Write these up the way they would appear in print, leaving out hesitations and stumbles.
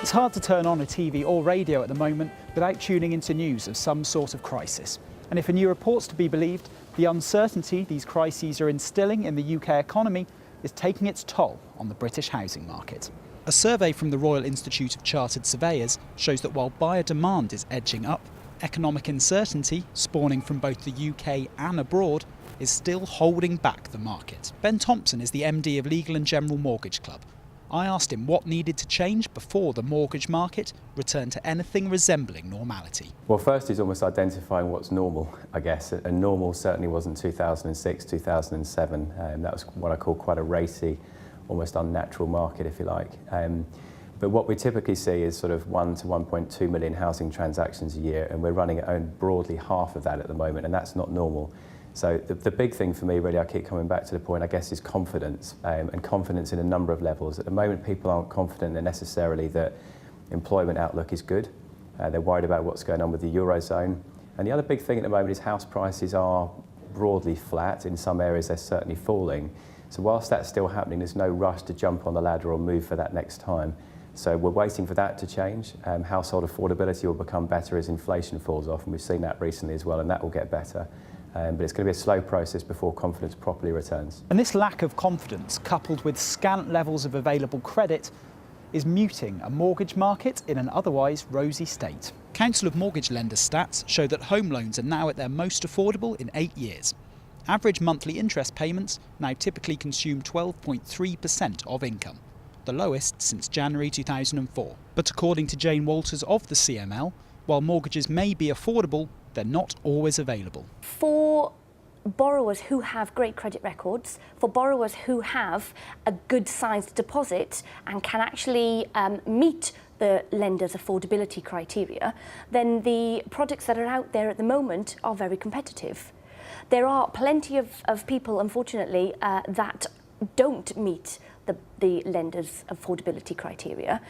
It's hard to turn on a TV or radio at the moment without tuning into news of some sort of crisis. And if a new report's to be believed, the uncertainty these crises are instilling in the UK economy is taking its toll on the British housing market. A survey from the Royal Institute of Chartered Surveyors shows that while buyer demand is edging up, economic uncertainty, spawning from both the UK and abroad, is still holding back the market. Ben Thompson is the MD of Legal & General Mortgage Club. I asked him what needed to change before the mortgage market returned to anything resembling normality. Well, first is almost identifying what's normal, I guess. And normal certainly wasn't 2006, 2007. That was what I call quite a racy, almost unnatural market, if you like. But what we typically see is sort of 1 to 1.2 million housing transactions a year, and we're running at broadly half of that at the moment, and that's not normal. So the big thing for me, really, I keep coming back to the point, I guess, is confidence, and confidence in a number of levels. At the moment, people aren't confident necessarily that employment outlook is good. They're worried about what's going on with the Eurozone. And the other big thing at the moment is house prices are broadly flat. In some areas, they're certainly falling. So whilst that's still happening, there's no rush to jump on the ladder or move for that next time. So we're waiting for that to change. Household affordability will become better as inflation falls off, and we've seen that recently as well, and that will get better. But it's going to be a slow process before confidence properly returns. And this lack of confidence, coupled with scant levels of available credit, is muting a mortgage market in an otherwise rosy state. Council of Mortgage Lenders stats show that home loans are now at their most affordable in 8 years. Average monthly interest payments now typically consume 12.3% of income, the lowest since January 2004. But according to Jayne of the CML, while mortgages may be affordable, they're not always available. For borrowers who have great credit records, for borrowers who have a good sized deposit and can actually meet the lender's affordability criteria, then the products that are out there at the moment are very competitive. There are plenty of people, unfortunately, that don't meet the lender's affordability criteria,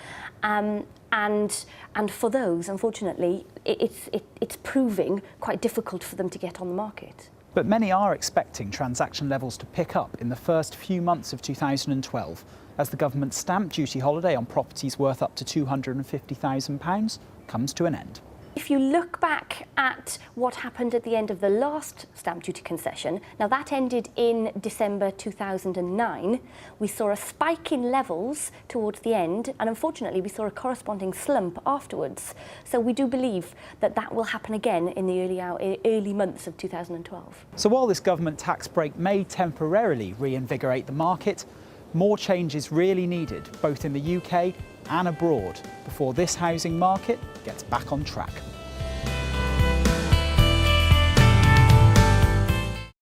and for those, unfortunately, it's proving quite difficult for them to get on the market. But many are expecting transaction levels to pick up in the first few months of 2012 as the government's stamp duty holiday on properties worth up to £250,000 comes to an end. If you look back at what happened at the end of the last stamp duty concession, now that ended in December 2009, we saw a spike in levels towards the end, and unfortunately we saw a corresponding slump afterwards. So we do believe that that will happen again in the early months of 2012. So while this government tax break may temporarily reinvigorate the market, more change is really needed, both in the UK and abroad, before this housing market gets back on track.